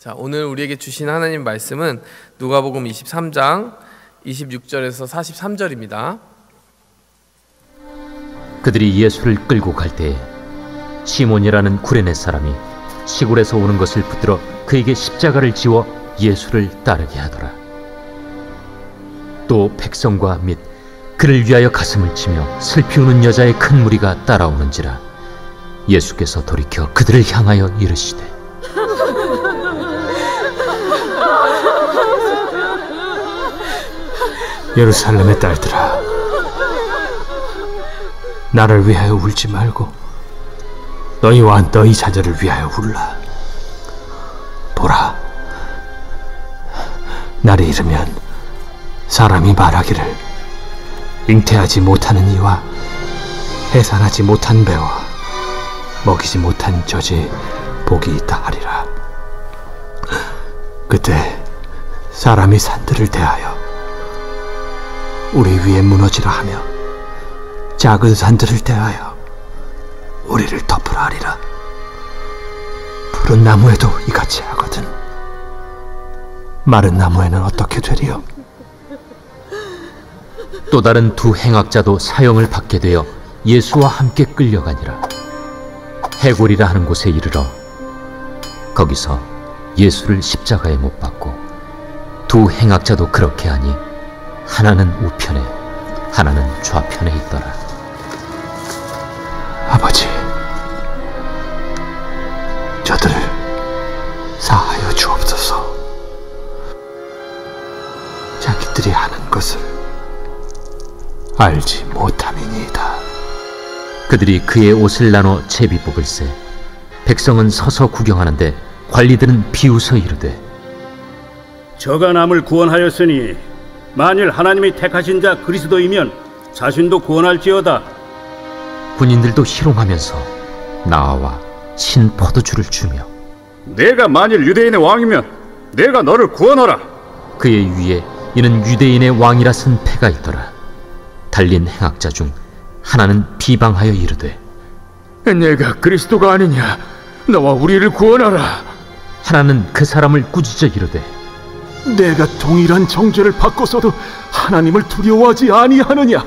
자, 오늘 우리에게 주신 하나님 말씀은 누가복음 23장 26절에서 43절입니다. 그들이 예수를 끌고 갈 때에 시몬이라는 구레네 사람이 시골에서 오는 것을 붙들어 그에게 십자가를 지워 예수를 따르게 하더라. 또 백성과 및 그를 위하여 가슴을 치며 슬피 우는 여자의 큰 무리가 따라오는지라 예수께서 돌이켜 그들을 향하여 이르시되 예루살렘의 딸들아, 나를 위하여 울지 말고 너희와 너희 자녀를 위하여 울라. 보라, 날이 이르면 사람이 말하기를 잉태하지 못하는 이와 해산하지 못한 배와 먹이지 못한 젖이 복이 있다 하리라. 그때 사람이 산들을 대하여 우리 위에 무너지라 하며 작은 산들을 대하여 우리를 덮으라 하리라. 푸른 나무에도 이같이 하거든 마른 나무에는 어떻게 되리요? 또 다른 두 행악자도 사형을 받게 되어 예수와 함께 끌려가니라. 해골이라 하는 곳에 이르러 거기서 예수를 십자가에 못 박고 두 행악자도 그렇게 하니 하나는 우편에 하나는 좌편에 있더라. 아버지, 저들을 사하여 주옵소서. 자기들이 하는 것을 알지 못함이니이다. 그들이 그의 옷을 나눠 제비 뽑을세 백성은 서서 구경하는데 관리들은 비웃어 이르되 저가 남을 구원하였으니 만일 하나님이 택하신 자 그리스도이면 자신도 구원할지어다. 군인들도 희롱하면서 나와 신 포도주를 주며 내가 만일 유대인의 왕이면 내가 너를 구원하라. 그의 위에 이는 유대인의 왕이라 쓴 패가 있더라. 달린 행악자 중 하나는 비방하여 이르되 내가 그리스도가 아니냐, 너와 우리를 구원하라. 하나는 그 사람을 꾸짖어 이르되 내가 동일한 정죄를 받고서도 하나님을 두려워하지 아니하느냐?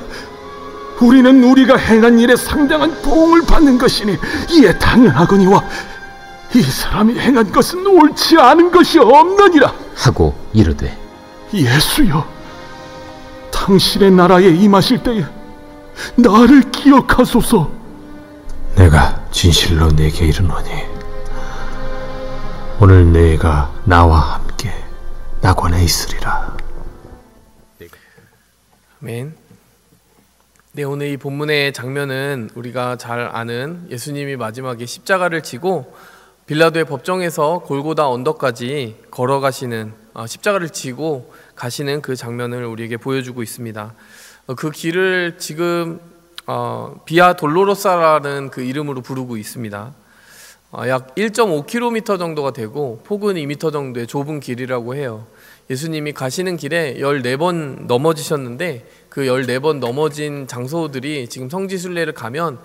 우리는 우리가 행한 일에 상당한 보응을 받는 것이니 이에 당연하거니와 이 사람이 행한 것은 옳지 않은 것이 없느니라 하고 이르되 예수여, 당신의 나라에 임하실 때에 나를 기억하소서. 내가 진실로 네게 이르노니 오늘 네가 나와 함께 낙원에 있으리라. 아멘. 네, 오늘 이 본문의 장면은 우리가 잘 아는 예수님이 마지막에 십자가를 지고 빌라도의 법정에서 골고다 언덕까지 걸어가시는, 십자가를 지고 가시는 그 장면을 우리에게 보여주고 있습니다. 그 길을 지금 비아 돌로로사라는 그 이름으로 부르고 있습니다. 약 1.5km 정도가 되고 폭은 2m 정도의 좁은 길이라고 해요. 예수님이 가시는 길에 14번 넘어지셨는데 그 14번 넘어진 장소들이 지금 성지순례를 가면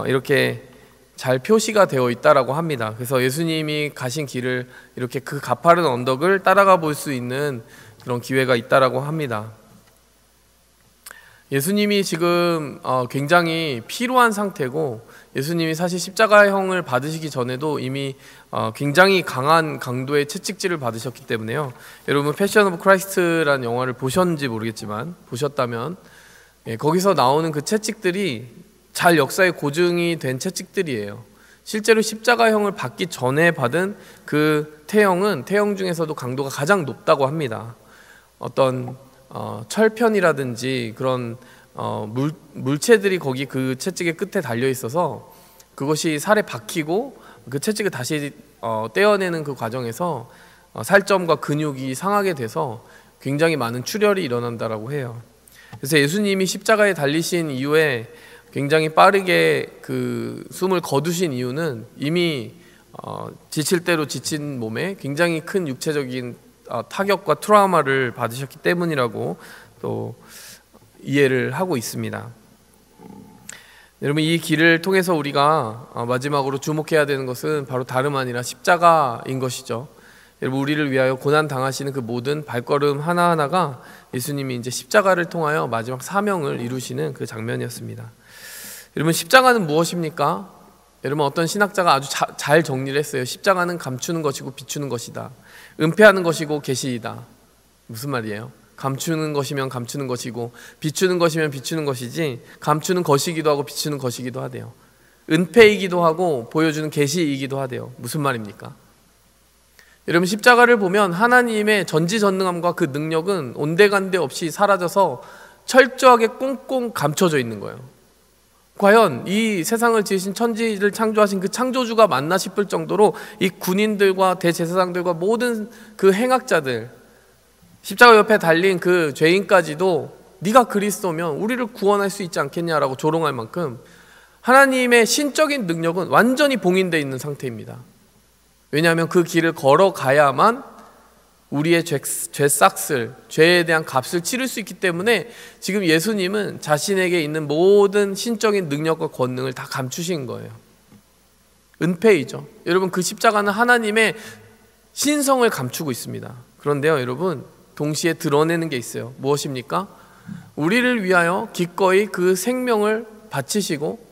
이렇게 잘 표시가 되어 있다라고 합니다. 그래서 예수님이 가신 길을 이렇게 그 가파른 언덕을 따라가 볼 수 있는 그런 기회가 있다라고 합니다. 예수님이 지금 굉장히 피로한 상태고 예수님이 사실 십자가형을 받으시기 전에도 이미 굉장히 강한 강도의 채찍질을 받으셨기 때문에요. 여러분 패션 오브 크라이스트라는 영화를 보셨는지 모르겠지만 보셨다면 거기서 나오는 그 채찍들이 잘 역사에 고증이 된 채찍들이에요. 실제로 십자가형을 받기 전에 받은 그 태형은 태형 중에서도 강도가 가장 높다고 합니다. 어떤 철편이라든지 그런 물체들이 거기 그 채찍의 끝에 달려 있어서 그것이 살에 박히고 그 채찍을 다시 떼어내는 그 과정에서 살점과 근육이 상하게 돼서 굉장히 많은 출혈이 일어난다라고 해요. 그래서 예수님이 십자가에 달리신 이후에 굉장히 빠르게 그 숨을 거두신 이유는 이미 지칠 대로 지친 몸에 굉장히 큰 육체적인 타격과 트라우마를 받으셨기 때문이라고 또 이해를 하고 있습니다. 여러분, 이 길을 통해서 우리가 마지막으로 주목해야 되는 것은 바로 다름 아니라 십자가인 것이죠. 여러분, 우리를 위하여 고난 당하시는 그 모든 발걸음 하나하나가 예수님이 이제 십자가를 통하여 마지막 사명을 이루시는 그 장면이었습니다. 여러분, 십자가는 무엇입니까? 여러분, 어떤 신학자가 아주 잘 정리를 했어요. 십자가는 감추는 것이고 비추는 것이다. 은폐하는 것이고 계시이다. 무슨 말이에요? 감추는 것이면 감추는 것이고 비추는 것이면 비추는 것이지, 감추는 것이기도 하고 비추는 것이기도 하대요. 은폐이기도 하고 보여주는 계시이기도 하대요. 무슨 말입니까? 여러분, 십자가를 보면 하나님의 전지전능함과 그 능력은 온데간데 없이 사라져서 철저하게 꽁꽁 감춰져 있는 거예요. 과연 이 세상을 지으신, 천지를 창조하신 그 창조주가 맞나 싶을 정도로 이 군인들과 대제사장들과 모든 그 행악자들, 십자가 옆에 달린 그 죄인까지도 네가 그리스도면 우리를 구원할 수 있지 않겠냐라고 조롱할 만큼 하나님의 신적인 능력은 완전히 봉인되어 있는 상태입니다. 왜냐하면 그 길을 걸어가야만 우리의 죄싹을, 죄에 대한 값을 치를 수 있기 때문에 지금 예수님은 자신에게 있는 모든 신적인 능력과 권능을 다 감추신 거예요. 은폐이죠. 여러분, 그 십자가는 하나님의 신성을 감추고 있습니다. 그런데요, 여러분, 동시에 드러내는 게 있어요. 무엇입니까? 우리를 위하여 기꺼이 그 생명을 바치시고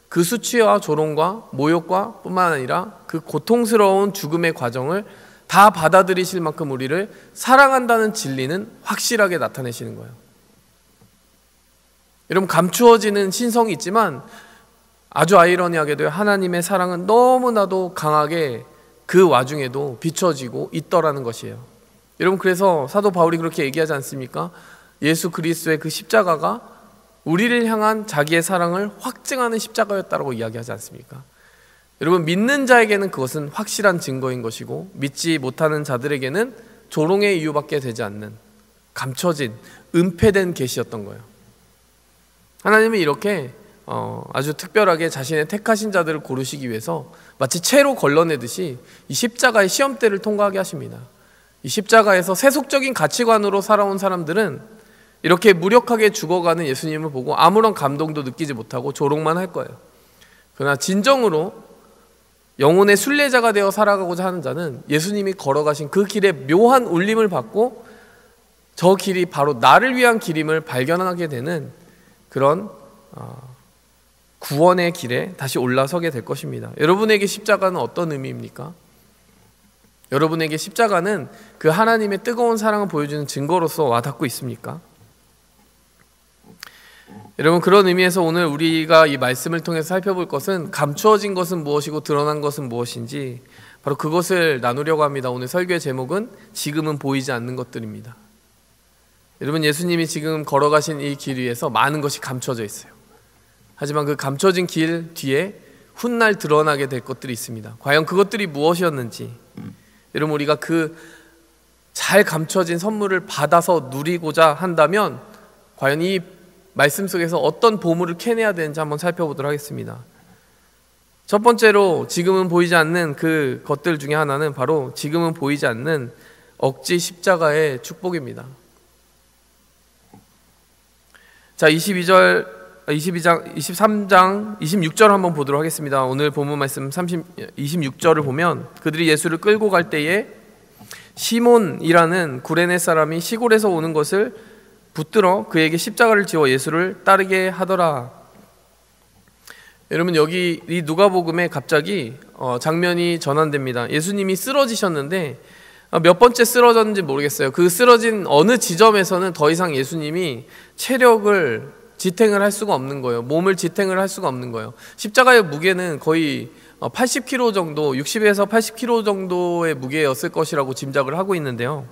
그 수치와 조롱과 모욕과 뿐만 아니라 그 고통스러운 죽음의 과정을 다 받아들이실 만큼 우리를 사랑한다는 진리는 확실하게 나타내시는 거예요. 여러분, 감추어지는 신성이 있지만 아주 아이러니하게도 하나님의 사랑은 너무나도 강하게 그 와중에도 비춰지고 있더라는 것이에요. 여러분, 그래서 사도 바울이 그렇게 얘기하지 않습니까? 예수 그리스도의 그 십자가가 우리를 향한 자기의 사랑을 확증하는 십자가였다고 이야기하지 않습니까? 여러분, 믿는 자에게는 그것은 확실한 증거인 것이고 믿지 못하는 자들에게는 조롱의 이유밖에 되지 않는 감춰진, 은폐된 계시였던 거예요. 하나님은 이렇게 아주 특별하게 자신의 택하신 자들을 고르시기 위해서 마치 채로 걸러내듯이 이 십자가의 시험대를 통과하게 하십니다. 이 십자가에서 세속적인 가치관으로 살아온 사람들은 이렇게 무력하게 죽어가는 예수님을 보고 아무런 감동도 느끼지 못하고 조롱만 할 거예요. 그러나 진정으로 영혼의 순례자가 되어 살아가고자 하는 자는 예수님이 걸어가신 그 길에 묘한 울림을 받고 저 길이 바로 나를 위한 길임을 발견하게 되는 그런 구원의 길에 다시 올라서게 될 것입니다. 여러분에게 십자가는 어떤 의미입니까? 여러분에게 십자가는 그 하나님의 뜨거운 사랑을 보여주는 증거로서 와닿고 있습니까? 여러분, 그런 의미에서 오늘 우리가 이 말씀을 통해서 살펴볼 것은 감추어진 것은 무엇이고 드러난 것은 무엇인지 바로 그것을 나누려고 합니다. 오늘 설교의 제목은 지금은 보이지 않는 것들입니다. 여러분, 예수님이 지금 걸어가신 이 길 위에서 많은 것이 감춰져 있어요. 하지만 그 감춰진 길 뒤에 훗날 드러나게 될 것들이 있습니다. 과연 그것들이 무엇이었는지, 여러분, 우리가 그 잘 감춰진 선물을 받아서 누리고자 한다면 과연 이 말씀 속에서 어떤 보물을 캐내야 되는지 한번 살펴보도록 하겠습니다. 첫 번째로 지금은 보이지 않는 그 것들 중에 하나는 바로 지금은 보이지 않는 억지 십자가의 축복입니다. 자, 23장 26절 한번 보도록 하겠습니다. 오늘 본문 말씀 26절을 보면 그들이 예수를 끌고 갈 때에 시몬이라는 구레네 사람이 시골에서 오는 것을 붙들어 그에게 십자가를 지워 예수를 따르게 하더라. 여러분, 여기 이 누가복음에 갑자기 장면이 전환됩니다. 예수님이 쓰러지셨는데 몇 번째 쓰러졌는지 모르겠어요. 그 쓰러진 어느 지점에서는 더 이상 예수님이 체력을 지탱을 할 수가 없는 거예요. 몸을 지탱을 할 수가 없는 거예요. 십자가의 무게는 거의 80kg 정도, 60에서 80kg 정도의 무게였을 것이라고 짐작을 하고 있는데요.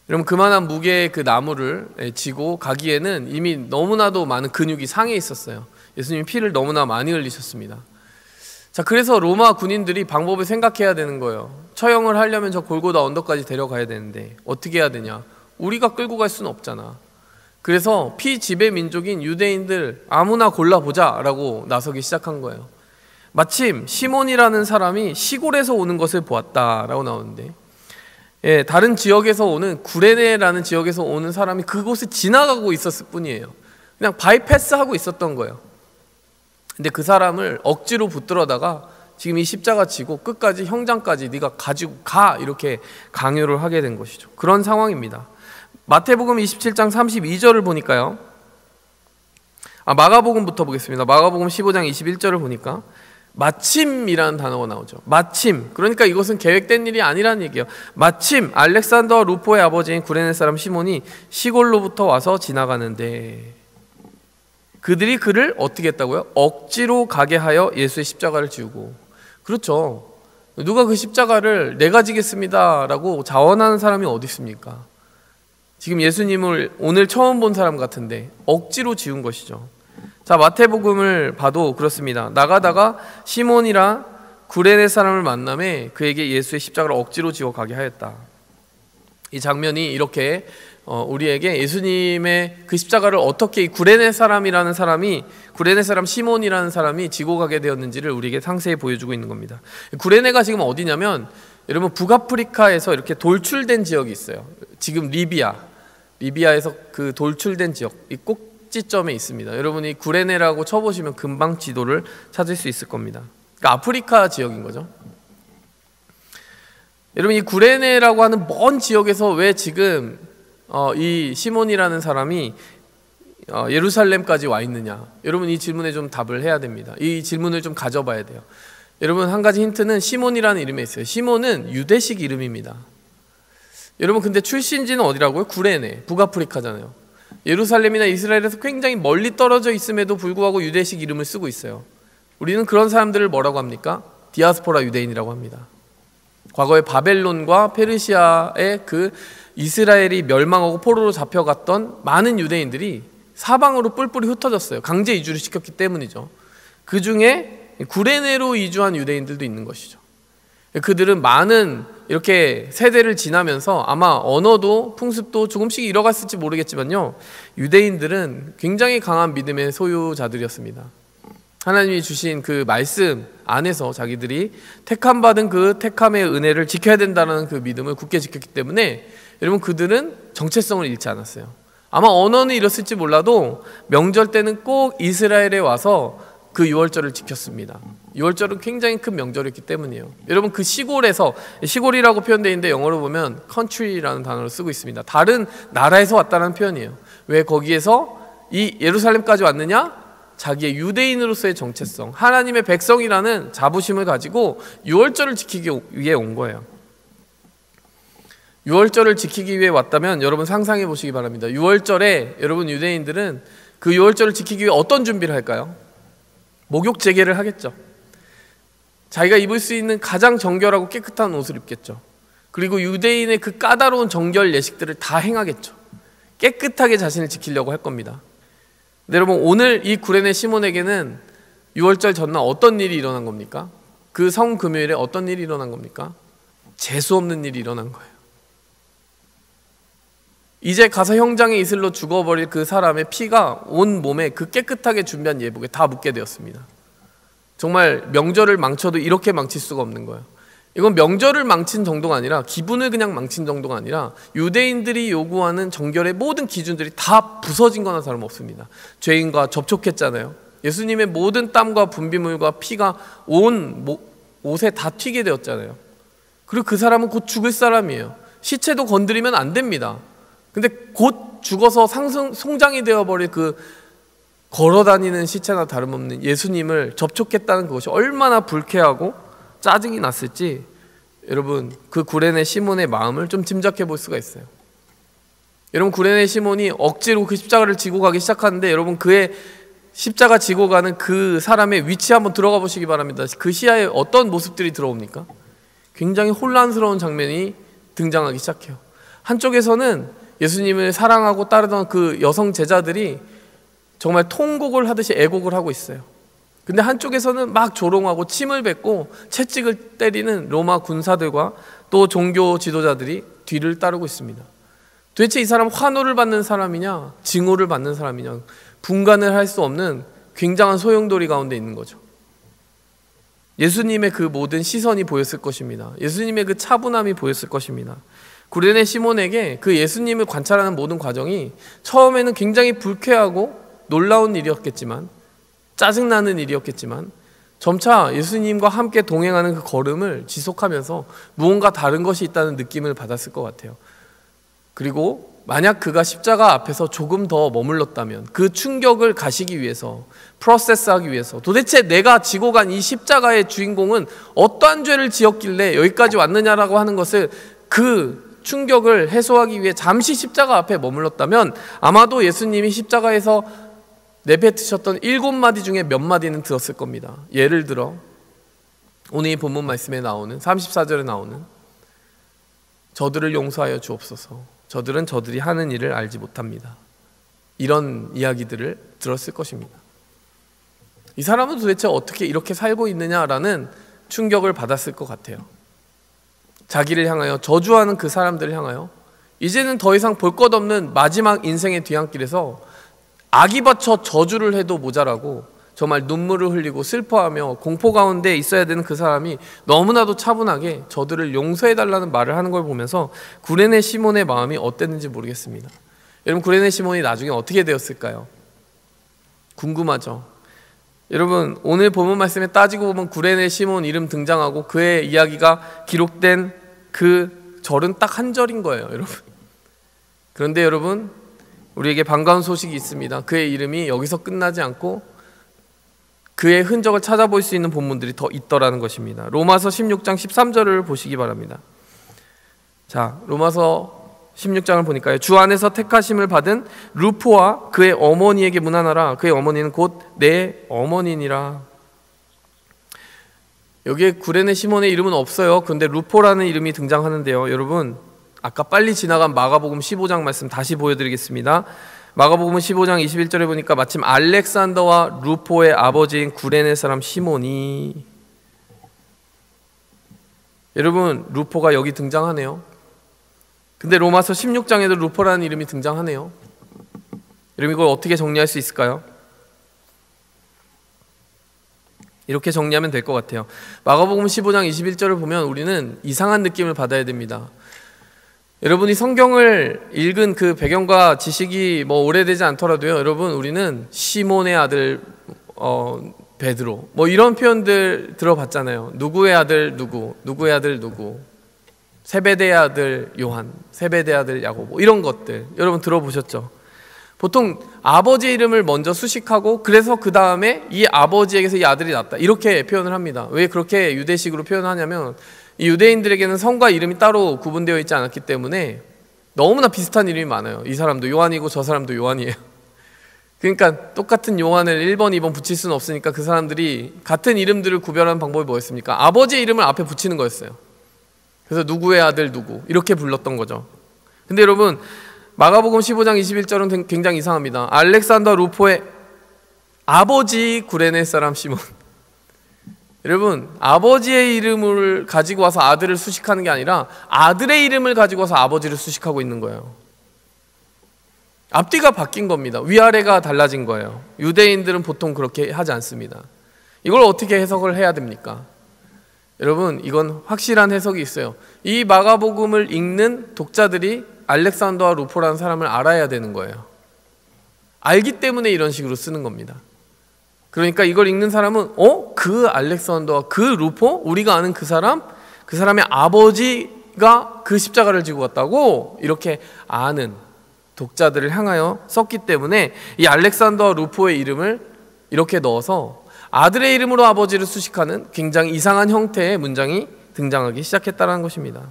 여러분, 그만한 무게의 그 나무를 지고 가기에는 이미 너무나도 많은 근육이 상해 있었어요. 예수님이 피를 너무나 많이 흘리셨습니다. 자, 그래서 로마 군인들이 방법을 생각해야 되는 거예요. 처형을 하려면 저 골고다 언덕까지 데려가야 되는데 어떻게 해야 되냐? 우리가 끌고 갈 수는 없잖아. 그래서 피지배 민족인 유대인들 아무나 골라보자 라고 나서기 시작한 거예요. 마침 시몬이라는 사람이 시골에서 오는 것을 보았다라고 나오는데, 다른 지역에서 오는 구레네라는 지역에서 오는 사람이 그곳을 지나가고 있었을 뿐이에요. 그냥 바이패스하고 있었던 거예요. 근데 그 사람을 억지로 붙들어다가 지금 이 십자가 지고 끝까지 형장까지 네가 가지고 가 이렇게 강요를 하게 된 것이죠. 그런 상황입니다. 마태복음 27장 32절을 보니까요. 마가복음부터 보겠습니다. 마가복음 15장 21절을 보니까 마침이라는 단어가 나오죠. 마침. 그러니까 이것은 계획된 일이 아니라는 얘기예요. 마침 알렉산더와 루포의 아버지인 구레네 사람 시몬이 시골로부터 와서 지나가는데 그들이 그를 어떻게 했다고요? 억지로 가게 하여 예수의 십자가를 지우고. 그렇죠. 누가 그 십자가를 내가 지겠습니다 라고 자원하는 사람이 어디 있습니까? 지금 예수님을 오늘 처음 본 사람 같은데 억지로 지운 것이죠. 자, 마태복음을 봐도 그렇습니다. 나가다가 시몬이라 구레네 사람을 만남에 그에게 예수의 십자가를 억지로 지워 가게 하였다. 이 장면이 이렇게 우리에게 예수님의 그 십자가를 어떻게 이 구레네 사람이라는 사람이, 구레네 사람 시몬이라는 사람이 지고 가게 되었는지를 우리에게 상세히 보여주고 있는 겁니다. 구레네가 지금 어디냐면 여러분 북아프리카에서 이렇게 돌출된 지역이 있어요. 지금 리비아에서 그 돌출된 지역, 이 꼭지점에 있습니다. 여러분이 구레네라고 쳐보시면 금방 지도를 찾을 수 있을 겁니다. 그러니까 아프리카 지역인 거죠. 여러분 이 구레네라고 하는 먼 지역에서 왜 지금 이 시몬이라는 사람이 예루살렘까지 와 있느냐? 여러분 이 질문에 좀 답을 해야 됩니다. 이 질문을 좀 가져봐야 돼요. 여러분 한 가지 힌트는 시몬이라는 이름에 있어요. 시몬은 유대식 이름입니다. 여러분 근데 출신지는 어디라고요? 구레네, 북아프리카잖아요. 예루살렘이나 이스라엘에서 굉장히 멀리 떨어져 있음에도 불구하고 유대식 이름을 쓰고 있어요. 우리는 그런 사람들을 뭐라고 합니까? 디아스포라 유대인이라고 합니다. 과거에 바벨론과 페르시아의 그 이스라엘이 멸망하고 포로로 잡혀갔던 많은 유대인들이 사방으로 뿔뿔이 흩어졌어요. 강제 이주를 시켰기 때문이죠. 그 중에 구레네로 이주한 유대인들도 있는 것이죠. 그들은 많은 이렇게 세대를 지나면서 아마 언어도 풍습도 조금씩 잃어갔을지 모르겠지만요, 유대인들은 굉장히 강한 믿음의 소유자들이었습니다. 하나님이 주신 그 말씀 안에서 자기들이 택함받은 그 택함의 은혜를 지켜야 된다는 그 믿음을 굳게 지켰기 때문에 여러분 그들은 정체성을 잃지 않았어요. 아마 언어는 잃었을지 몰라도 명절 때는 꼭 이스라엘에 와서 그 유월절을 지켰습니다. 유월절은 굉장히 큰 명절이었기 때문이에요. 여러분 그 시골에서, 시골이라고 표현되어 있는데 영어로 보면 country라는 단어를 쓰고 있습니다. 다른 나라에서 왔다는 표현이에요. 왜 거기에서 이 예루살렘까지 왔느냐? 자기의 유대인으로서의 정체성, 하나님의 백성이라는 자부심을 가지고 유월절을 지키기 위해 온 거예요. 유월절을 지키기 위해 왔다면 여러분 상상해 보시기 바랍니다. 유월절에 여러분 유대인들은 그 유월절을 지키기 위해 어떤 준비를 할까요? 목욕 재개를 하겠죠. 자기가 입을 수 있는 가장 정결하고 깨끗한 옷을 입겠죠. 그리고 유대인의 그 까다로운 정결 예식들을 다 행하겠죠. 깨끗하게 자신을 지키려고 할 겁니다. 근데 여러분 오늘 이 구레네 시몬에게는 유월절 전날 어떤 일이 일어난 겁니까? 그 성금요일에 어떤 일이 일어난 겁니까? 재수 없는 일이 일어난 거예요. 이제 가서 형장의 이슬로 죽어버릴 그 사람의 피가 온 몸에 그 깨끗하게 준비한 예복에 다 묻게 되었습니다. 정말 명절을 망쳐도 이렇게 망칠 수가 없는 거예요. 이건 명절을 망친 정도가 아니라 기분을 그냥 망친 정도가 아니라 유대인들이 요구하는 정결의 모든 기준들이 다 부서진 거나 다름없습니다. 죄인과 접촉했잖아요. 예수님의 모든 땀과 분비물과 피가 온 옷에 다 튀게 되었잖아요. 그리고 그 사람은 곧 죽을 사람이에요. 시체도 건드리면 안 됩니다. 근데 곧 죽어서 송장이 되어버릴 그 걸어다니는 시체나 다름없는 예수님을 접촉했다는 그것이 얼마나 불쾌하고 짜증이 났을지 여러분 그 구레네 시몬의 마음을 좀 짐작해 볼 수가 있어요. 여러분 구레네 시몬이 억지로 그 십자가를 지고 가기 시작하는데 여러분 그의 십자가 지고 가는 그 사람의 위치에 한번 들어가 보시기 바랍니다. 그 시야에 어떤 모습들이 들어옵니까? 굉장히 혼란스러운 장면이 등장하기 시작해요. 한쪽에서는 예수님을 사랑하고 따르던 그 여성 제자들이 정말 통곡을 하듯이 애곡을 하고 있어요. 근데 한쪽에서는 막 조롱하고 침을 뱉고 채찍을 때리는 로마 군사들과 또 종교 지도자들이 뒤를 따르고 있습니다. 도대체 이 사람 환호를 받는 사람이냐 증오를 받는 사람이냐 분간을 할 수 없는 굉장한 소용돌이 가운데 있는 거죠. 예수님의 그 모든 시선이 보였을 것입니다. 예수님의 그 차분함이 보였을 것입니다. 구레네 시몬에게 그 예수님을 관찰하는 모든 과정이 처음에는 굉장히 불쾌하고 놀라운 일이었겠지만 짜증나는 일이었겠지만 점차 예수님과 함께 동행하는 그 걸음을 지속하면서 무언가 다른 것이 있다는 느낌을 받았을 것 같아요. 그리고 만약 그가 십자가 앞에서 조금 더 머물렀다면 그 충격을 가시기 위해서, 프로세스하기 위해서, 도대체 내가 지고 간 이 십자가의 주인공은 어떠한 죄를 지었길래 여기까지 왔느냐라고 하는 것을, 그 충격을 해소하기 위해 잠시 십자가 앞에 머물렀다면 아마도 예수님이 십자가에서 내뱉으셨던 7마디 중에 몇 마디는 들었을 겁니다. 예를 들어 오늘 이 본문 말씀에 나오는 34절에 나오는 저들을 용서하여 주옵소서, 저들은 저들이 하는 일을 알지 못합니다. 이런 이야기들을 들었을 것입니다. 이 사람은 도대체 어떻게 이렇게 살고 있느냐라는 충격을 받았을 것 같아요. 자기를 향하여, 저주하는 그 사람들을 향하여 이제는 더 이상 볼 것 없는 마지막 인생의 뒤안길에서 악이 받쳐 저주를 해도 모자라고 정말 눈물을 흘리고 슬퍼하며 공포 가운데 있어야 되는 그 사람이 너무나도 차분하게 저들을 용서해달라는 말을 하는 걸 보면서 구레네 시몬의 마음이 어땠는지 모르겠습니다. 여러분, 구레네 시몬이 나중에 어떻게 되었을까요? 궁금하죠? 여러분, 오늘 본문 말씀에 따지고 보면 구레네 시몬 이름 등장하고 그의 이야기가 기록된 그 절은 딱 한 절인 거예요, 여러분. 그런데 여러분, 우리에게 반가운 소식이 있습니다. 그의 이름이 여기서 끝나지 않고 그의 흔적을 찾아볼 수 있는 본문들이 더 있더라는 것입니다. 로마서 16장 13절을 보시기 바랍니다. 자, 로마서 16장을 보니까요, 주 안에서 택하심을 받은 루포와 그의 어머니에게 문안하라. 그의 어머니는 곧 내 어머니니라. 여기에 구레네 시몬의 이름은 없어요. 그런데 루포라는 이름이 등장하는데요, 여러분, 아까 빨리 지나간 마가복음 15장 말씀 다시 보여드리겠습니다. 마가복음 15장 21절에 보니까 마침 알렉산더와 루포의 아버지인 구레네 사람 시몬이, 여러분, 루포가 여기 등장하네요. 근데 로마서 16장에도 루포라는 이름이 등장하네요. 여러분, 이걸 어떻게 정리할 수 있을까요? 이렇게 정리하면 될 것 같아요. 마가복음 15장 21절을 보면 우리는 이상한 느낌을 받아야 됩니다. 여러분이 성경을 읽은 그 배경과 지식이 뭐 오래되지 않더라도요, 여러분, 우리는 시몬의 아들 베드로, 뭐 이런 표현들 들어봤잖아요. 누구의 아들 누구, 누구의 아들 누구, 세베대의 아들 요한, 세베대의 아들 야고보, 뭐 이런 것들 여러분 들어보셨죠? 보통 아버지 이름을 먼저 수식하고 그래서 그 다음에 이 아버지에게서 이 아들이 났다, 이렇게 표현을 합니다. 왜 그렇게 유대식으로 표현하냐면, 이 유대인들에게는 성과 이름이 따로 구분되어 있지 않았기 때문에 너무나 비슷한 이름이 많아요. 이 사람도 요한이고 저 사람도 요한이에요. 그러니까 똑같은 요한을 1번, 2번 붙일 수는 없으니까 그 사람들이 같은 이름들을 구별하는 방법이 뭐였습니까? 아버지의 이름을 앞에 붙이는 거였어요. 그래서 누구의 아들 누구 이렇게 불렀던 거죠. 근데 여러분, 마가복음 15장 21절은 굉장히 이상합니다. 알렉산더 루포의 아버지 구레네 사람 시몬. 여러분, 아버지의 이름을 가지고 와서 아들을 수식하는 게 아니라 아들의 이름을 가지고 와서 아버지를 수식하고 있는 거예요. 앞뒤가 바뀐 겁니다. 위아래가 달라진 거예요. 유대인들은 보통 그렇게 하지 않습니다. 이걸 어떻게 해석을 해야 됩니까? 여러분, 이건 확실한 해석이 있어요. 이 마가복음을 읽는 독자들이 알렉산더와 루포라는 사람을 알아야 되는 거예요. 알기 때문에 이런 식으로 쓰는 겁니다. 그러니까 이걸 읽는 사람은 그 알렉산더와 그 루포? 우리가 아는 그 사람? 그 사람의 아버지가 그 십자가를 지고 갔다고? 이렇게 아는 독자들을 향하여 썼기 때문에 이 알렉산더와 루포의 이름을 이렇게 넣어서 아들의 이름으로 아버지를 수식하는 굉장히 이상한 형태의 문장이 등장하기 시작했다는 것입니다.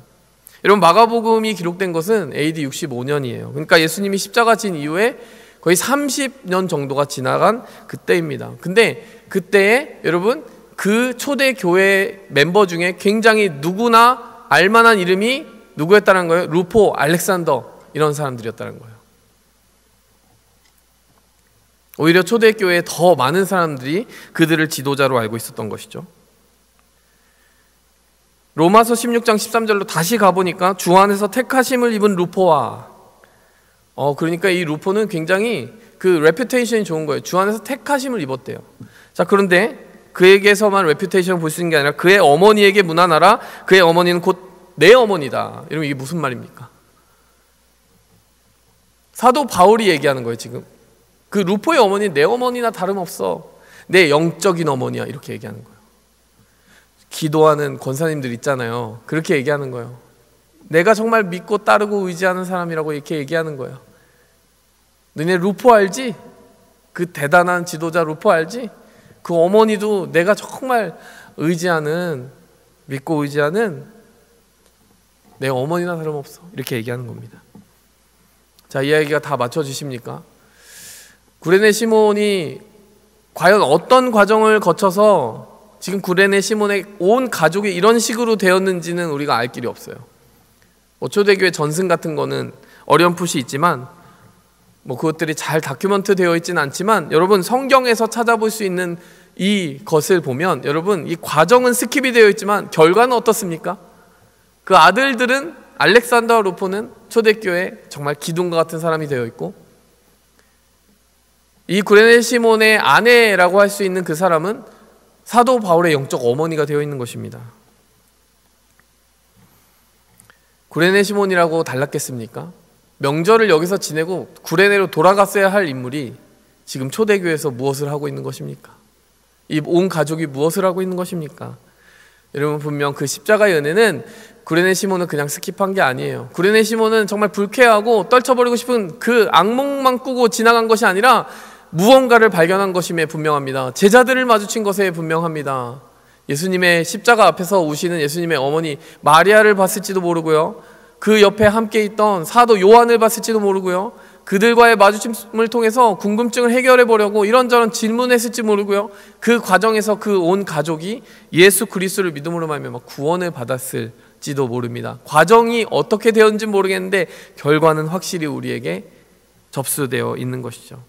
여러분, 마가복음이 기록된 것은 AD 65년이에요. 그러니까 예수님이 십자가 진 이후에 거의 30년 정도가 지나간 그때입니다. 근데 그때에 여러분, 그 초대 교회 멤버 중에 굉장히 누구나 알만한 이름이 누구였다는 거예요? 루포, 알렉산더, 이런 사람들이었다는 거예요. 오히려 초대교회에 더 많은 사람들이 그들을 지도자로 알고 있었던 것이죠. 로마서 16장 13절로 다시 가보니까 주 안에서 택하심을 입은 루포와, 그러니까 이 루포는 굉장히 그 레퓨테이션이 좋은 거예요. 주 안에서 택하심을 입었대요. 자, 그런데 그에게서만 레퓨테이션을 볼 수 있는 게 아니라 그의 어머니에게 문안하라. 그의 어머니는 곧 내 어머니다. 여러분, 이게 무슨 말입니까? 사도 바울이 얘기하는 거예요. 지금 그 루포의 어머니는 내 어머니나 다름없어, 내 영적인 어머니야, 이렇게 얘기하는 거예요. 기도하는 권사님들 있잖아요. 그렇게 얘기하는 거예요. 내가 정말 믿고 따르고 의지하는 사람이라고 이렇게 얘기하는 거예요. 너네 루포 알지? 그 대단한 지도자 루포 알지? 그 어머니도 내가 정말 의지하는, 믿고 의지하는 내 어머니나 다름없어. 이렇게 얘기하는 겁니다. 자, 이야기가 다 맞춰지십니까? 구레네 시몬이 과연 어떤 과정을 거쳐서 지금 구레네 시몬의 온 가족이 이런 식으로 되었는지는 우리가 알 길이 없어요. 초대교회 전승 같은 거는 어렴풋이 있지만 그것들이 잘 다큐멘트 되어 있지는 않지만 여러분 성경에서 찾아볼 수 있는 이것을 보면 여러분 이 과정은 스킵이 되어 있지만 결과는 어떻습니까? 그 아들들은 알렉산더와 루포는 초대교회 정말 기둥과 같은 사람이 되어 있고 이 구레네 시몬의 아내라고 할 수 있는 그 사람은 사도 바울의 영적 어머니가 되어 있는 것입니다. 구레네 시몬이라고 달랐겠습니까? 명절을 여기서 지내고 구레네로 돌아갔어야 할 인물이 지금 초대교회에서 무엇을 하고 있는 것입니까? 이 온 가족이 무엇을 하고 있는 것입니까? 여러분 분명 그 십자가의 은혜는 구레네 시몬은 그냥 스킵한 게 아니에요. 구레네 시몬은 정말 불쾌하고 떨쳐버리고 싶은 그 악몽만 꾸고 지나간 것이 아니라 무언가를 발견한 것임에 분명합니다. 제자들을 마주친 것에 분명합니다. 예수님의 십자가 앞에서 우시는 예수님의 어머니 마리아를 봤을지도 모르고요. 그 옆에 함께 있던 사도 요한을 봤을지도 모르고요. 그들과의 마주침을 통해서 궁금증을 해결해 보려고 이런저런 질문했을지 모르고요. 그 과정에서 그 온 가족이 예수 그리스도를 믿음으로 말미암아 구원을 받았을지도 모릅니다. 과정이 어떻게 되었는지 모르겠는데 결과는 확실히 우리에게 접수되어 있는 것이죠.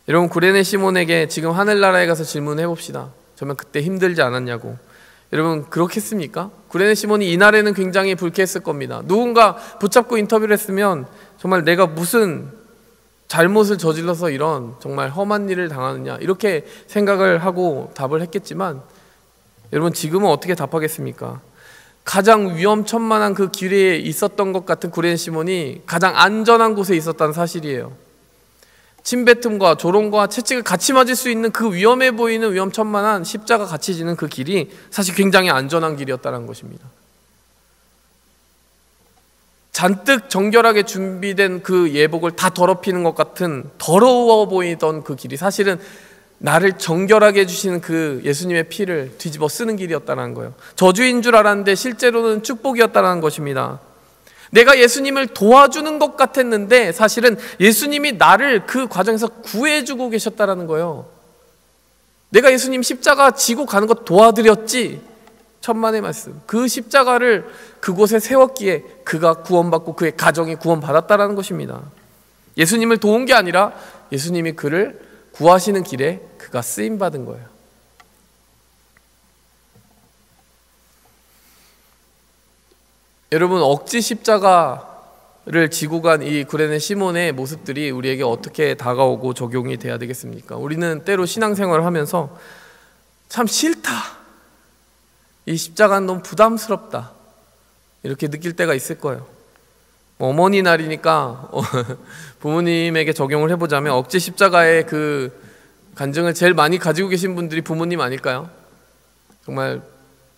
여러분 구레네 시몬에게 지금 하늘나라에 가서 질문해 봅시다. 정말 그때 힘들지 않았냐고. 여러분 그렇겠습니까? 구레네 시몬이 이날에는 굉장히 불쾌했을 겁니다. 누군가 붙잡고 인터뷰를 했으면 정말 내가 무슨 잘못을 저질러서 이런 정말 험한 일을 당하느냐 이렇게 생각을 하고 답을 했겠지만 여러분 지금은 어떻게 답하겠습니까? 가장 위험천만한 그 길에 있었던 것 같은 구레네 시몬이 가장 안전한 곳에 있었다는 사실이에요. 침뱉음과 조롱과 채찍을 같이 맞을 수 있는 그 위험해 보이는 위험천만한 십자가 같이 지는 그 길이 사실 굉장히 안전한 길이었다는 것입니다. 잔뜩 정결하게 준비된 그 예복을 다 더럽히는 것 같은 더러워 보이던 그 길이 사실은 나를 정결하게 해주시는 그 예수님의 피를 뒤집어 쓰는 길이었다는 거예요. 저주인 줄 알았는데 실제로는 축복이었다는 것입니다. 내가 예수님을 도와주는 것 같았는데 사실은 예수님이 나를 그 과정에서 구해주고 계셨다는 거예요. 내가 예수님 십자가 지고 가는 것 도와드렸지. 천만의 말씀. 그 십자가를 그곳에 세웠기에 그가 구원받고 그의 가정이 구원받았다는 것입니다. 예수님을 도운 게 아니라 예수님이 그를 구하시는 길에 그가 쓰임받은 거예요. 여러분 억지 십자가를 지고 간 이 구레네 시몬의 모습들이 우리에게 어떻게 다가오고 적용이 돼야 되겠습니까? 우리는 때로 신앙생활을 하면서 참 싫다, 이 십자가는 너무 부담스럽다 이렇게 느낄 때가 있을 거예요. 어머니 날이니까 부모님에게 적용을 해보자면 억지 십자가의 그 간증을 제일 많이 가지고 계신 분들이 부모님 아닐까요? 정말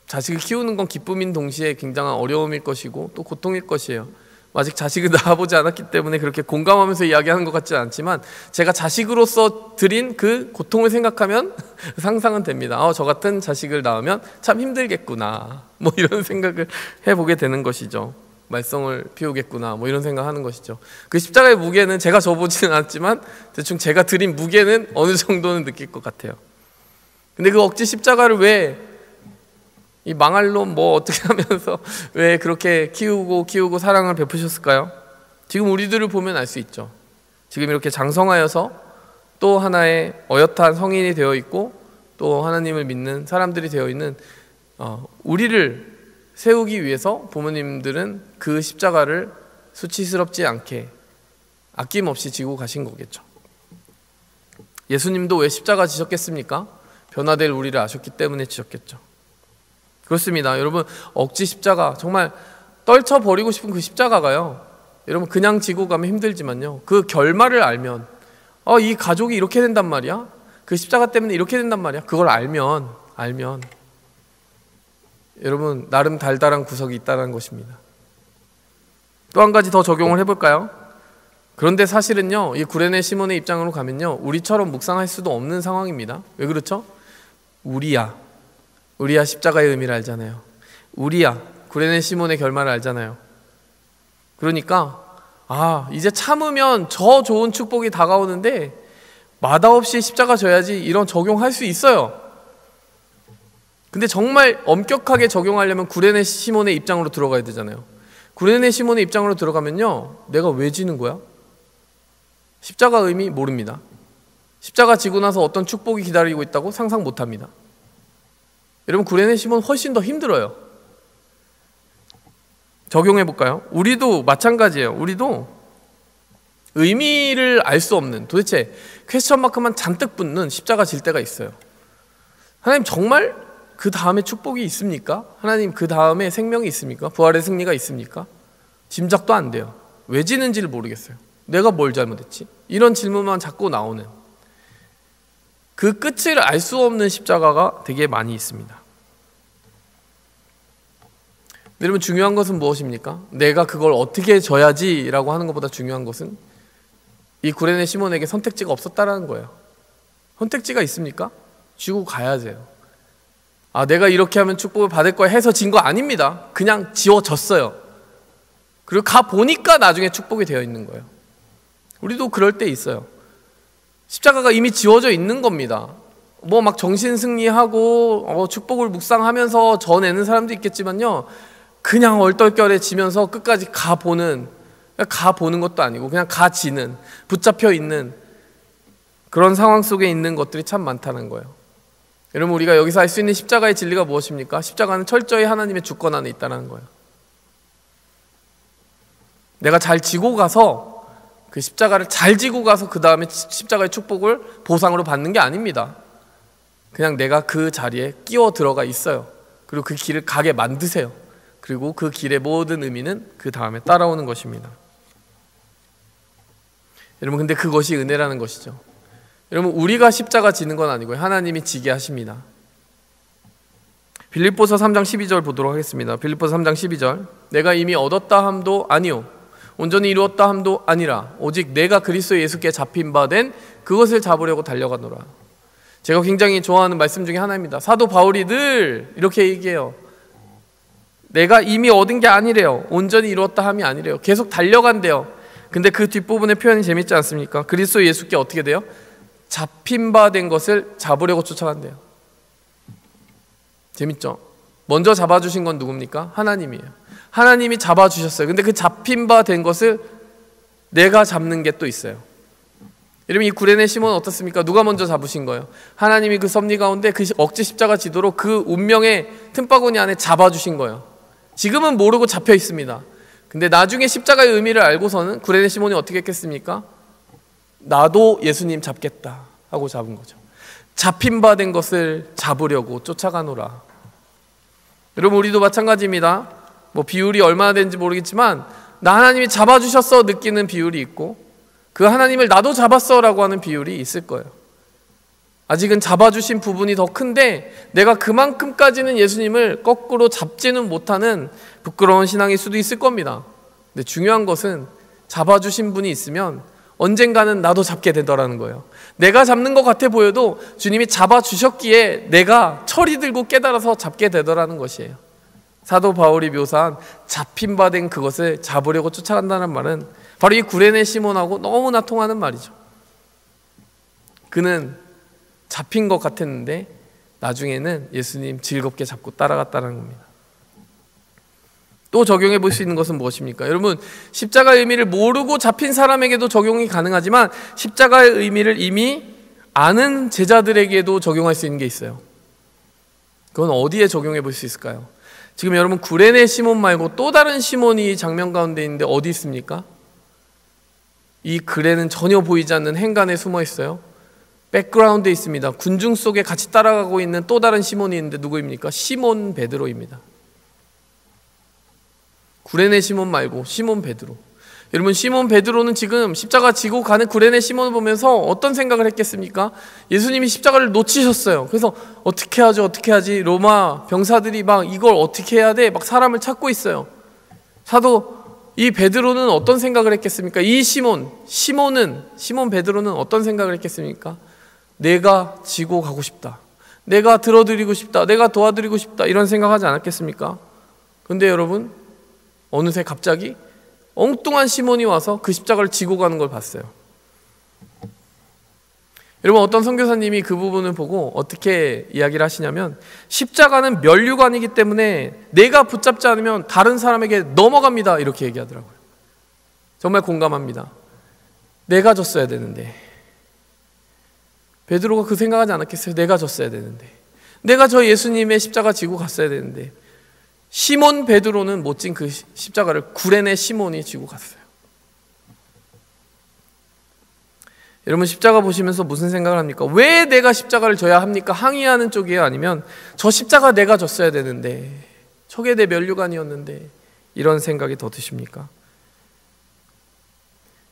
자식을 키우는 건 기쁨인 동시에 굉장한 어려움일 것이고 또 고통일 것이에요. 아직 자식을 낳아보지 않았기 때문에 그렇게 공감하면서 이야기하는 것 같지는 않지만 제가 자식으로서 드린 그 고통을 생각하면 상상은 됩니다. 저 같은 자식을 낳으면 참 힘들겠구나 뭐 이런 생각을 해보게 되는 것이죠. 말썽을 피우겠구나 뭐 이런 생각하는 것이죠. 그 십자가의 무게는 제가 져보지는 않았지만 대충 제가 드린 무게는 어느 정도는 느낄 것 같아요. 근데 그 억지 십자가를 왜 이 망할 놈 뭐 어떻게 하면서 왜 그렇게 키우고 사랑을 베푸셨을까요? 지금 우리들을 보면 알 수 있죠. 지금 이렇게 장성하여서 또 하나의 어엿한 성인이 되어 있고 또 하나님을 믿는 사람들이 되어 있는 우리를 세우기 위해서 부모님들은 그 십자가를 수치스럽지 않게 아낌없이 지고 가신 거겠죠. 예수님도 왜 십자가 지셨겠습니까? 변화될 우리를 아셨기 때문에 지셨겠죠. 그렇습니다. 여러분 억지 십자가 정말 떨쳐버리고 싶은 그 십자가가요, 여러분 그냥 지고 가면 힘들지만요 그 결말을 알면 이 가족이 이렇게 된단 말이야, 그 십자가 때문에 이렇게 된단 말이야, 그걸 알면 여러분, 나름 달달한 구석이 있다는 것입니다. 또 한 가지 더 적용을 해볼까요? 그런데 사실은요, 이 구레네 시몬의 입장으로 가면요, 우리처럼 묵상할 수도 없는 상황입니다. 왜 그렇죠? 우리야 십자가의 의미를 알잖아요. 우리야 구레네 시몬의 결말을 알잖아요. 그러니까 이제 참으면 저 좋은 축복이 다가오는데 마다없이 십자가 져야지, 이런 적용할 수 있어요. 근데 정말 엄격하게 적용하려면 구레네 시몬의 입장으로 들어가야 되잖아요. 구레네 시몬의 입장으로 들어가면요, 내가 왜 지는 거야? 십자가 의미 모릅니다. 십자가 지고 나서 어떤 축복이 기다리고 있다고 상상 못합니다. 여러분, 구레네 시몬 훨씬 더 힘들어요. 적용해볼까요? 우리도 마찬가지예요. 우리도 의미를 알 수 없는, 도대체 퀘스천 마크만 잔뜩 붙는 십자가 질 때가 있어요. 하나님 정말 그 다음에 축복이 있습니까? 하나님 그 다음에 생명이 있습니까? 부활의 승리가 있습니까? 짐작도 안 돼요. 왜 지는지를 모르겠어요. 내가 뭘 잘못했지? 이런 질문만 자꾸 나오는, 그 끝을 알 수 없는 십자가가 되게 많이 있습니다. 여러분, 중요한 것은 무엇입니까? 내가 그걸 어떻게 져야지 라고 하는 것보다 중요한 것은 이 구레네 시몬에게 선택지가 없었다라는 거예요. 선택지가 있습니까? 쥐고 가야죠. 내가 이렇게 하면 축복을 받을 거야 해서 진 거 아닙니다. 그냥 지워졌어요. 그리고 가보니까 나중에 축복이 되어 있는 거예요. 우리도 그럴 때 있어요. 십자가가 이미 지워져 있는 겁니다. 뭐 막 정신승리하고 축복을 묵상하면서 져내는 사람도 있겠지만요, 그냥 얼떨결에지면서 끝까지 가보는 것도 아니고 그냥 가지는, 붙잡혀 있는 그런 상황 속에 있는 것들이 참 많다는 거예요. 여러분, 우리가 여기서 알 수 있는 십자가의 진리가 무엇입니까? 십자가는 철저히 하나님의 주권 안에 있다는 거예요. 내가 잘 지고 가서, 그 십자가를 잘 지고 가서 그 다음에 십자가의 축복을 보상으로 받는 게 아닙니다. 그냥 내가 그 자리에 끼워 들어가 있어요. 그리고 그 길을 가게 만드세요. 그리고 그 길의 모든 의미는 그 다음에 따라오는 것입니다. 여러분, 근데 그것이 은혜라는 것이죠. 여러분, 우리가 십자가 지는 건 아니고요, 하나님이 지게 하십니다. 빌립보서 3장 12절 보도록 하겠습니다. 빌립보서 3장 12절. 내가 이미 얻었다 함도 아니요 온전히 이루었다 함도 아니라 오직 내가 그리스도 예수께 잡힌 바 된 그것을 잡으려고 달려가노라. 제가 굉장히 좋아하는 말씀 중에 하나입니다. 사도 바울이 늘 이렇게 얘기해요. 내가 이미 얻은 게 아니래요. 온전히 이루었다 함이 아니래요. 계속 달려간대요. 근데 그 뒷부분의 표현이 재밌지 않습니까? 그리스도 예수께 어떻게 돼요? 잡힌 바 된 것을 잡으려고 쫓아간대요. 재밌죠? 먼저 잡아주신 건 누굽니까? 하나님이에요. 하나님이 잡아주셨어요. 근데 그 잡힌 바 된 것을 내가 잡는 게 또 있어요. 여러분, 이 구레네 시몬은 어떻습니까? 누가 먼저 잡으신 거예요? 하나님이 그 섭리 가운데 그 억지 십자가 지도록 그 운명의 틈바구니 안에 잡아주신 거예요. 지금은 모르고 잡혀 있습니다. 근데 나중에 십자가의 의미를 알고서는 구레네 시몬이 어떻게 했겠습니까? 나도 예수님 잡겠다 하고 잡은 거죠. 잡힌 바 된 것을 잡으려고 쫓아가노라. 여러분, 우리도 마찬가지입니다. 뭐 비율이 얼마나 되는지 모르겠지만 나 하나님이 잡아주셨어 느끼는 비율이 있고, 그 하나님을 나도 잡았어 라고 하는 비율이 있을 거예요. 아직은 잡아주신 부분이 더 큰데 내가 그만큼까지는 예수님을 거꾸로 잡지는 못하는 부끄러운 신앙일 수도 있을 겁니다. 근데 중요한 것은 잡아주신 분이 있으면 언젠가는 나도 잡게 되더라는 거예요. 내가 잡는 것 같아 보여도 주님이 잡아주셨기에 내가 철이 들고 깨달아서 잡게 되더라는 것이에요. 사도 바울이 묘사한 잡힌 바 된 그것을 잡으려고 쫓아간다는 말은 바로 이 구레네 시몬하고 너무나 통하는 말이죠. 그는 잡힌 것 같았는데 나중에는 예수님 즐겁게 잡고 따라갔다는 겁니다. 또 적용해 볼 수 있는 것은 무엇입니까? 여러분, 십자가의 의미를 모르고 잡힌 사람에게도 적용이 가능하지만 십자가의 의미를 이미 아는 제자들에게도 적용할 수 있는 게 있어요. 그건 어디에 적용해 볼 수 있을까요? 지금 여러분, 구레네 시몬 말고 또 다른 시몬이 장면 가운데 있는데 어디 있습니까? 이 글에는 전혀 보이지 않는 행간에 숨어 있어요. 백그라운드에 있습니다. 군중 속에 같이 따라가고 있는 또 다른 시몬이 있는데 누구입니까? 시몬 베드로입니다. 구레네 시몬 말고 시몬 베드로. 여러분, 시몬 베드로는 지금 십자가 지고 가는 구레네 시몬을 보면서 어떤 생각을 했겠습니까? 예수님이 십자가를 놓치셨어요. 그래서 어떻게 하지? 로마 병사들이 막 이걸 어떻게 해야 돼? 막 사람을 찾고 있어요. 사도 이 베드로는 어떤 생각을 했겠습니까? 이 시몬 베드로는 어떤 생각을 했겠습니까? 내가 지고 가고 싶다. 내가 들어드리고 싶다. 내가 도와드리고 싶다. 이런 생각하지 않았겠습니까? 근데 여러분, 어느새 갑자기 엉뚱한 시몬이 와서 그 십자가를 지고 가는 걸 봤어요. 여러분, 어떤 선교사님이 그 부분을 보고 어떻게 이야기를 하시냐면, 십자가는 면류관이기 때문에 내가 붙잡지 않으면 다른 사람에게 넘어갑니다, 이렇게 얘기하더라고요. 정말 공감합니다. 내가 졌어야 되는데, 베드로가 그 생각하지 않았겠어요? 내가 졌어야 되는데, 내가 저 예수님의 십자가 지고 갔어야 되는데, 시몬 베드로는 못 진 그 십자가를 구레네 시몬이 지고 갔어요. 여러분, 십자가 보시면서 무슨 생각을 합니까? 왜 내가 십자가를 져야 합니까? 항의하는 쪽이에요? 아니면 저 십자가 내가 졌어야 되는데, 저게 내 면류관이었는데, 이런 생각이 더 드십니까?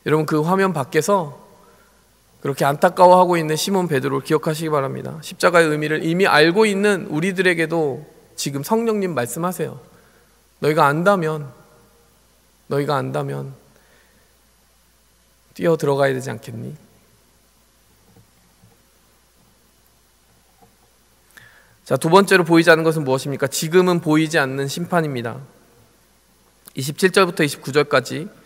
여러분, 그 화면 밖에서 그렇게 안타까워하고 있는 시몬 베드로를 기억하시기 바랍니다. 십자가의 의미를 이미 알고 있는 우리들에게도 지금 성령님 말씀하세요. 너희가 안다면 뛰어 들어가야 되지 않겠니? 자, 두 번째로 보이지 않는 것은 무엇입니까? 지금은 보이지 않는 심판입니다. 27절부터 29절까지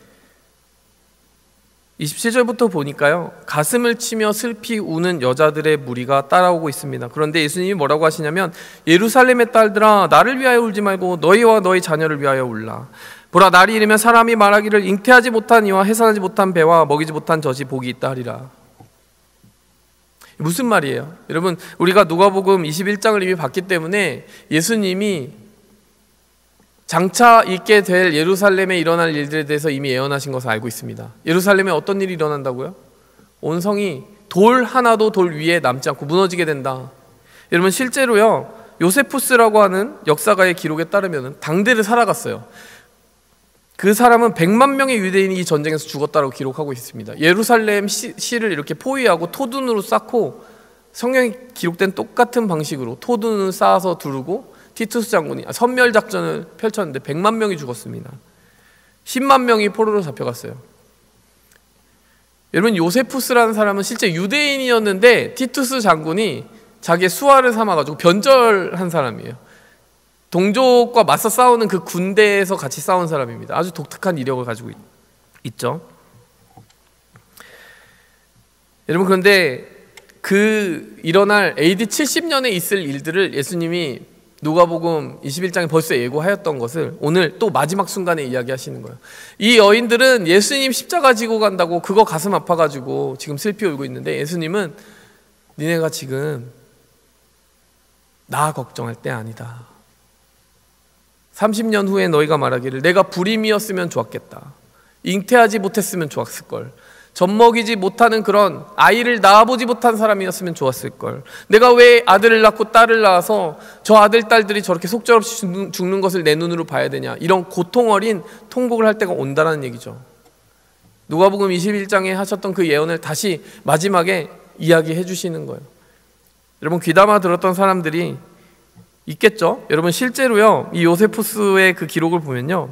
27절부터 보니까요, 가슴을 치며 슬피 우는 여자들의 무리가 따라오고 있습니다. 그런데 예수님이 뭐라고 하시냐면, 예루살렘의 딸들아, 나를 위하여 울지 말고 너희와 너희 자녀를 위하여 울라. 보라, 날이 이르면 사람이 말하기를 잉태하지 못한 이와 해산하지 못한 배와 먹이지 못한 젖이 복이 있다 하리라. 무슨 말이에요? 여러분, 우리가 누가복음 21장을 이미 봤기 때문에 예수님이 장차 있게 될 예루살렘에 일어날 일들에 대해서 이미 예언하신 것을 알고 있습니다. 예루살렘에 어떤 일이 일어난다고요? 온 성이 돌 하나도 돌 위에 남지 않고 무너지게 된다. 여러분, 실제로요, 요세푸스라고 하는 역사가의 기록에 따르면 당대를 살아갔어요. 그 사람은 100만 명의 유대인이 이 전쟁에서 죽었다고 기록하고 있습니다. 예루살렘 시를 이렇게 포위하고 토둔으로 쌓고, 성경에 기록된 똑같은 방식으로 토둔을 쌓아서 두르고 티투스 장군이 선멸작전을 펼쳤는데 100만 명이 죽었습니다. 10만 명이 포로로 잡혀갔어요. 여러분, 요세푸스라는 사람은 실제 유대인이었는데 티투스 장군이 자기의 수하를 삼아가지고 변절한 사람이에요. 동족과 맞서 싸우는 그 군대에서 같이 싸운 사람입니다. 아주 독특한 이력을 가지고 있죠. 여러분, 그런데 그 일어날 AD 70년에 있을 일들을 예수님이 누가복음 21장에 벌써 예고하였던 것을 오늘 또 마지막 순간에 이야기하시는 거예요. 이 여인들은 예수님 십자가 지고 간다고 그거 가슴 아파가지고 지금 슬피 울고 있는데, 예수님은 니네가 지금 나 걱정할 때 아니다. 30년 후에 너희가 말하기를 내가 불임이었으면 좋았겠다. 잉태하지 못했으면 좋았을걸. 젖먹이지 못하는 그런 아이를 낳아보지 못한 사람이었으면 좋았을걸. 내가 왜 아들을 낳고 딸을 낳아서 저 아들, 딸들이 저렇게 속절없이 죽는 것을 내 눈으로 봐야 되냐. 이런 고통 어린 통곡을 할 때가 온다는 얘기죠. 누가복음 21장에 하셨던 그 예언을 다시 마지막에 이야기해 주시는 거예요. 여러분, 귀담아 들었던 사람들이 있겠죠? 여러분, 실제로요, 이 요세푸스의 그 기록을 보면요,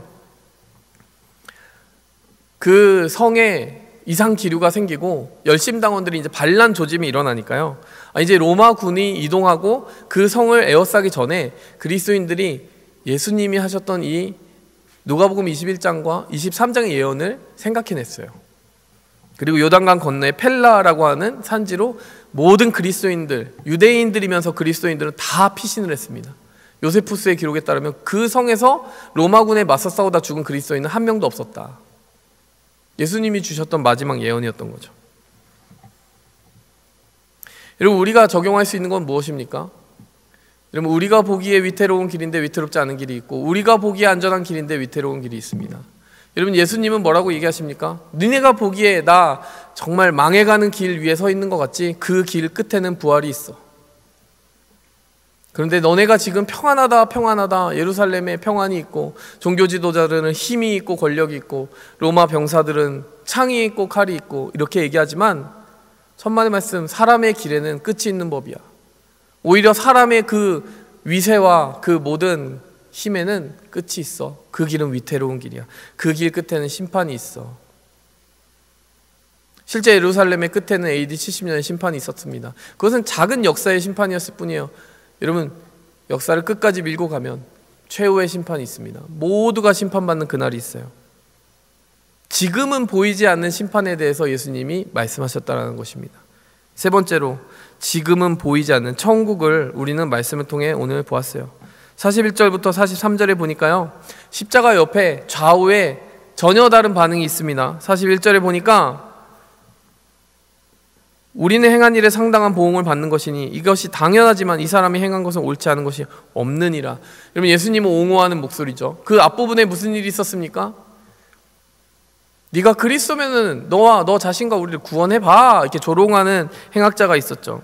그 성에 이상 기류가 생기고 열심당원들이 이제 반란 조짐이 일어나니까요, 이제 로마군이 이동하고 그 성을 에워싸기 전에 그리스도인들이 예수님이 하셨던 이 누가복음 21장과 23장의 예언을 생각해냈어요. 그리고 요단강 건너에 펠라라고 하는 산지로 모든 그리스도인들, 유대인들이면서 그리스도인들은 다 피신을 했습니다. 요세푸스의 기록에 따르면 그 성에서 로마군에 맞서 싸우다 죽은 그리스도인은 한 명도 없었다. 예수님이 주셨던 마지막 예언이었던 거죠. 여러분, 우리가 적용할 수 있는 건 무엇입니까? 여러분, 우리가 보기에 위태로운 길인데 위태롭지 않은 길이 있고, 우리가 보기에 안전한 길인데 위태로운 길이 있습니다. 여러분, 예수님은 뭐라고 얘기하십니까? 니네가 보기에 나 정말 망해가는 길 위에 서 있는 것 같지? 그 길 끝에는 부활이 있어. 그런데 너네가 지금 평안하다 평안하다, 예루살렘에 평안이 있고 종교 지도자들은 힘이 있고 권력이 있고 로마 병사들은 창이 있고 칼이 있고 이렇게 얘기하지만 천만의 말씀, 사람의 길에는 끝이 있는 법이야. 오히려 사람의 그 위세와 그 모든 힘에는 끝이 있어. 그 길은 위태로운 길이야. 그 길 끝에는 심판이 있어. 실제 예루살렘의 끝에는 AD 70년에 심판이 있었습니다. 그것은 작은 역사의 심판이었을 뿐이에요. 여러분, 역사를 끝까지 밀고 가면 최후의 심판이 있습니다. 모두가 심판받는 그날이 있어요. 지금은 보이지 않는 심판에 대해서 예수님이 말씀하셨다는 것입니다. 세 번째로, 지금은 보이지 않는 천국을 우리는 말씀을 통해 오늘 보았어요. 41절부터 43절에 보니까요, 십자가 옆에 좌우에 전혀 다른 반응이 있습니다. 41절에 보니까 우리는 행한 일에 상당한 보응을 받는 것이니 이것이 당연하지만 이 사람이 행한 것은 옳지 않은 것이 없느니라. 여러분, 예수님은 옹호하는 목소리죠. 그 앞부분에 무슨 일이 있었습니까? 네가 그리스도면은 너와 너 자신과 우리를 구원해봐, 이렇게 조롱하는 행악자가 있었죠.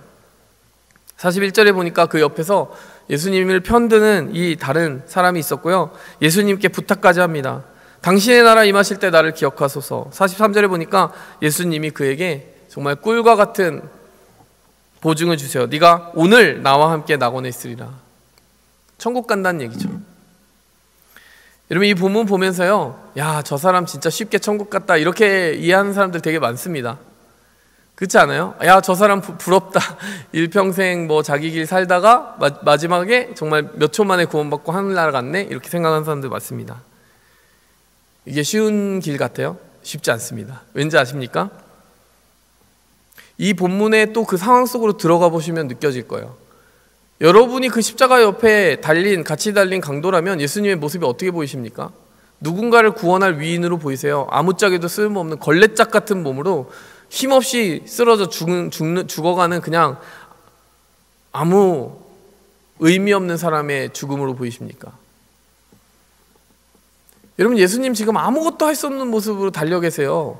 41절에 보니까 그 옆에서 예수님을 편드는 이 다른 사람이 있었고요, 예수님께 부탁까지 합니다. 당신의 나라 임하실 때 나를 기억하소서. 43절에 보니까 예수님이 그에게 정말 꿀과 같은 보증을 주세요. 네가 오늘 나와 함께 낙원에 있으리라. 천국 간다는 얘기죠. 여러분, 이 본문 보면서요, 야, 저 사람 진짜 쉽게 천국 갔다, 이렇게 이해하는 사람들 되게 많습니다. 그렇지 않아요? 야, 저 사람 부럽다. 일평생 뭐 자기 길 살다가 마지막에 정말 몇 초 만에 구원받고 하늘나라 갔네, 이렇게 생각하는 사람들 많습니다. 이게 쉬운 길 같아요? 쉽지 않습니다. 왠지 아십니까? 이 본문의 또 그 상황 속으로 들어가 보시면 느껴질 거예요. 여러분이 그 십자가 옆에 같이 달린 강도라면 예수님의 모습이 어떻게 보이십니까? 누군가를 구원할 위인으로 보이세요? 아무짝에도 쓸모없는 걸레짝 같은 몸으로 힘없이 쓰러져 죽어가는 그냥 아무 의미 없는 사람의 죽음으로 보이십니까? 여러분, 예수님 지금 아무것도 할 수 없는 모습으로 달려 계세요.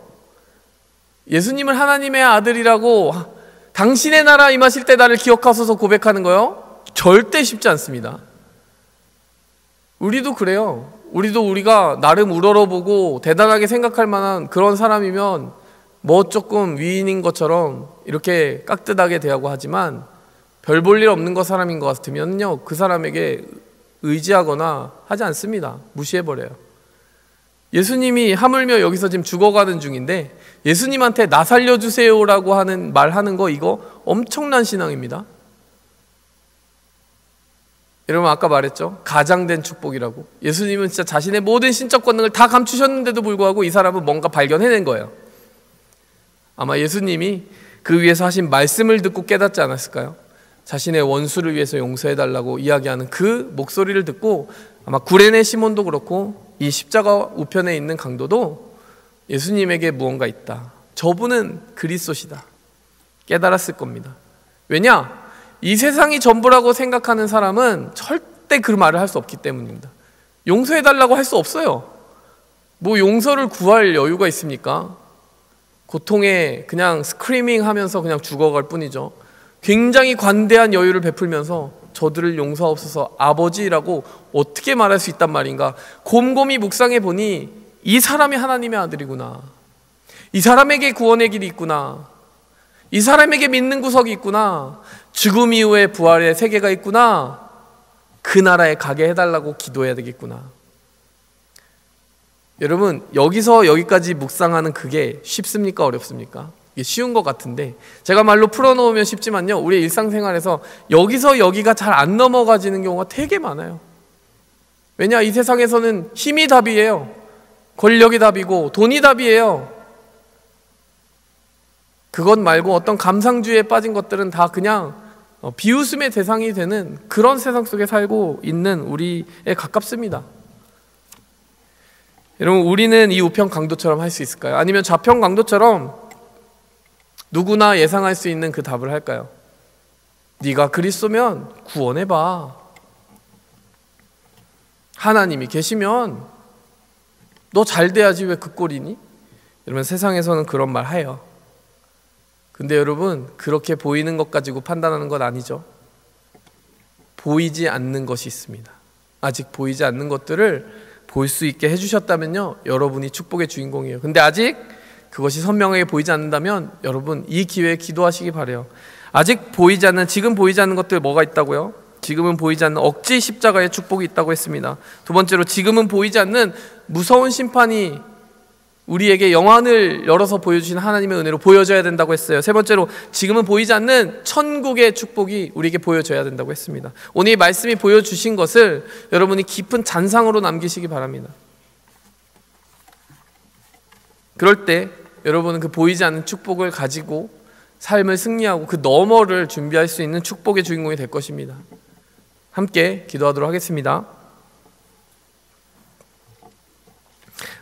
예수님을 하나님의 아들이라고, 당신의 나라 임하실 때 나를 기억하소서 고백하는 거요? 절대 쉽지 않습니다. 우리도 그래요. 우리가 나름 우러러보고 대단하게 생각할 만한 그런 사람이면 뭐 조금 위인인 것처럼 이렇게 깍듯하게 대하고 하지만, 별 볼 일 없는 사람인 것 같으면요, 그 사람에게 의지하거나 하지 않습니다. 무시해버려요. 예수님이 하물며 여기서 지금 죽어가는 중인데 예수님한테 나 살려주세요라고 말하는 거, 이거 엄청난 신앙입니다. 여러분, 아까 말했죠? 가장된 축복이라고. 예수님은 진짜 자신의 모든 신적 권능을 다 감추셨는데도 불구하고 이 사람은 뭔가 발견해낸 거예요. 아마 예수님이 그 위에서 하신 말씀을 듣고 깨닫지 않았을까요? 자신의 원수를 위해서 용서해달라고 이야기하는 그 목소리를 듣고 아마 구레네 시몬도 그렇고 이 십자가 우편에 있는 강도도 예수님에게 무언가 있다, 저분은 그리스도시다, 깨달았을 겁니다. 왜냐? 이 세상이 전부라고 생각하는 사람은 절대 그 말을 할 수 없기 때문입니다. 용서해달라고 할 수 없어요. 뭐 용서를 구할 여유가 있습니까? 고통에 그냥 스크리밍 하면서 그냥 죽어갈 뿐이죠. 굉장히 관대한 여유를 베풀면서 저들을 용서하옵소서 아버지라고 어떻게 말할 수 있단 말인가. 곰곰이 묵상해 보니 이 사람이 하나님의 아들이구나, 이 사람에게 구원의 길이 있구나, 이 사람에게 믿는 구석이 있구나, 죽음 이후에 부활의 세계가 있구나, 그 나라에 가게 해달라고 기도해야 되겠구나. 여러분, 여기서 여기까지 묵상하는 그게 쉽습니까? 어렵습니까? 이게 쉬운 것 같은데 제가 말로 풀어놓으면 쉽지만요, 우리 일상생활에서 여기서 여기가 잘 안 넘어가지는 경우가 되게 많아요. 왜냐? 이 세상에서는 힘이 답이에요. 권력이 답이고 돈이 답이에요. 그것 말고 어떤 감상주의에 빠진 것들은 다 그냥 비웃음의 대상이 되는 그런 세상 속에 살고 있는 우리에 가깝습니다. 여러분, 우리는 이 우편 강도처럼 할 수 있을까요? 아니면 좌편 강도처럼 누구나 예상할 수 있는 그 답을 할까요? 네가 그리스도면 구원해봐, 하나님이 계시면 너 잘 돼야지 왜 그 꼴이니? 여러분, 세상에서는 그런 말 해요. 근데 여러분, 그렇게 보이는 것 가지고 판단하는 건 아니죠. 보이지 않는 것이 있습니다. 아직 보이지 않는 것들을 볼 수 있게 해주셨다면요, 여러분이 축복의 주인공이에요. 근데 아직 그것이 선명하게 보이지 않는다면 여러분 이 기회에 기도하시기 바라요. 아직 보이지 않는, 지금 보이지 않는 것들 뭐가 있다고요? 지금은 보이지 않는 억지 십자가의 축복이 있다고 했습니다. 두 번째로 지금은 보이지 않는 무서운 심판이 우리에게 영안을 열어서 보여주신 하나님의 은혜로 보여져야 된다고 했어요. 세 번째로 지금은 보이지 않는 천국의 축복이 우리에게 보여져야 된다고 했습니다. 오늘 이 말씀이 보여주신 것을 여러분이 깊은 잔상으로 남기시기 바랍니다. 그럴 때 여러분은 그 보이지 않는 축복을 가지고 삶을 승리하고 그 너머를 준비할 수 있는 축복의 주인공이 될 것입니다. 함께 기도하도록 하겠습니다.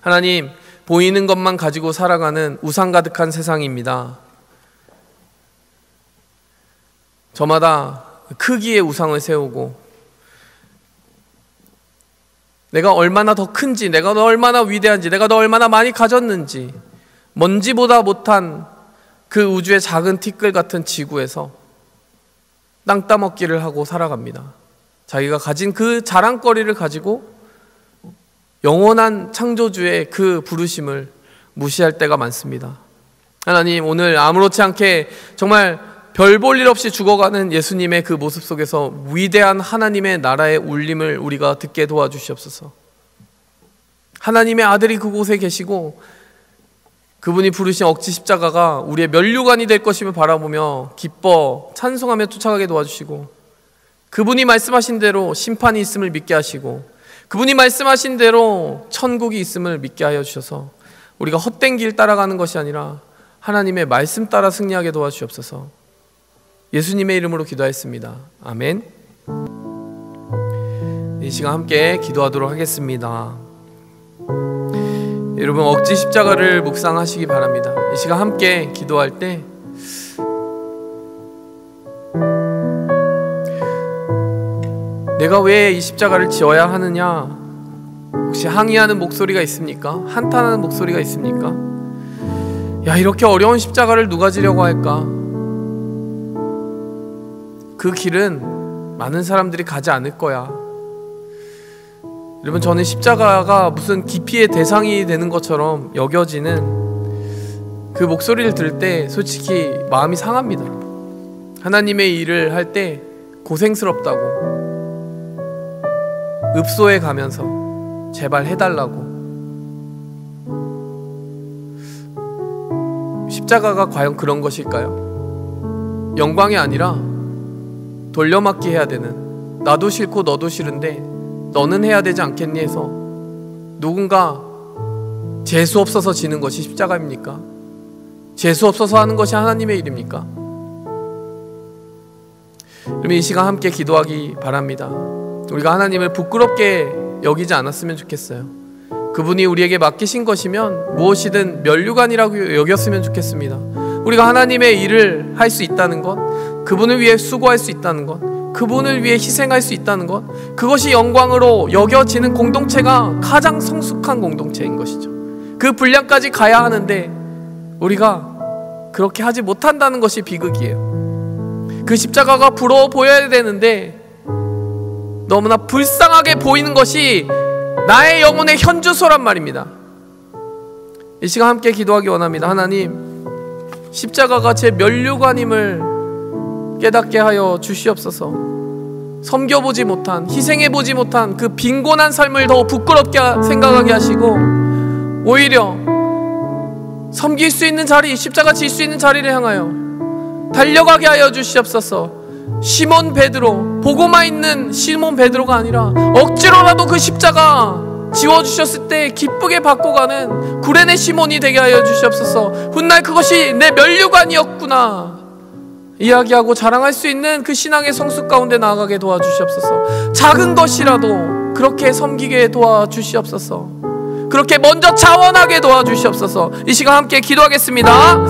하나님, 보이는 것만 가지고 살아가는 우상 가득한 세상입니다. 저마다 크기의 우상을 세우고 내가 얼마나 더 큰지, 내가 더 얼마나 위대한지, 내가 더 얼마나 많이 가졌는지, 먼지보다 못한 그 우주의 작은 티끌 같은 지구에서 땅 따먹기를 하고 살아갑니다. 자기가 가진 그 자랑거리를 가지고 영원한 창조주의 그 부르심을 무시할 때가 많습니다. 하나님, 오늘 아무렇지 않게 정말 별 볼 일 없이 죽어가는 예수님의 그 모습 속에서 위대한 하나님의 나라의 울림을 우리가 듣게 도와주시옵소서. 하나님의 아들이 그곳에 계시고 그분이 부르신 억지 십자가가 우리의 면류관이 될 것임을 바라보며 기뻐 찬송하며 쫓아가게 도와주시고, 그분이 말씀하신 대로 심판이 있음을 믿게 하시고, 그분이 말씀하신 대로 천국이 있음을 믿게 하여 주셔서 우리가 헛된 길 따라가는 것이 아니라 하나님의 말씀 따라 승리하게 도와주시옵소서. 예수님의 이름으로 기도하였습니다. 아멘. 이 시간 함께 기도하도록 하겠습니다. 여러분, 억지 십자가를 묵상하시기 바랍니다. 이 시간 함께 기도할 때 내가 왜 이 십자가를 지어야 하느냐, 혹시 항의하는 목소리가 있습니까? 한탄하는 목소리가 있습니까? 야, 이렇게 어려운 십자가를 누가 지려고 할까? 그 길은 많은 사람들이 가지 않을 거야. 여러분, 저는 십자가가 무슨 기피의 대상이 되는 것처럼 여겨지는 그 목소리를 들을 때 솔직히 마음이 상합니다. 하나님의 일을 할 때 고생스럽다고, 읍소에 가면서 제발 해달라고. 십자가가 과연 그런 것일까요? 영광이 아니라 돌려막기 해야 되는, 나도 싫고 너도 싫은데 너는 해야 되지 않겠니 해서 누군가 재수 없어서 지는 것이 십자가입니까? 재수 없어서 하는 것이 하나님의 일입니까? 그러면 이 시간 함께 기도하기 바랍니다. 우리가 하나님을 부끄럽게 여기지 않았으면 좋겠어요. 그분이 우리에게 맡기신 것이면 무엇이든 면류관이라고 여겼으면 좋겠습니다. 우리가 하나님의 일을 할 수 있다는 것, 그분을 위해 수고할 수 있다는 것, 그분을 위해 희생할 수 있다는 것, 그것이 영광으로 여겨지는 공동체가 가장 성숙한 공동체인 것이죠. 그 분량까지 가야 하는데 우리가 그렇게 하지 못한다는 것이 비극이에요. 그 십자가가 부러워 보여야 되는데 너무나 불쌍하게 보이는 것이 나의 영혼의 현주소란 말입니다. 이 시간 함께 기도하기 원합니다. 하나님, 십자가가 제 면류관임을 깨닫게 하여 주시옵소서. 섬겨보지 못한, 희생해보지 못한 그 빈곤한 삶을 더 부끄럽게 생각하게 하시고, 오히려 섬길 수 있는 자리, 십자가 질 수 있는 자리를 향하여 달려가게 하여 주시옵소서. 시몬 베드로, 보고만 있는 시몬 베드로가 아니라 억지로라도 그 십자가 지워주셨을 때 기쁘게 받고 가는 구레네 시몬이 되게 하여 주시옵소서. 훗날 그것이 내 면류관이었구나 이야기하고 자랑할 수 있는 그 신앙의 성숙 가운데 나아가게 도와주시옵소서. 작은 것이라도 그렇게 섬기게 도와주시옵소서. 그렇게 먼저 자원하게 도와주시옵소서. 이 시간 함께 기도하겠습니다.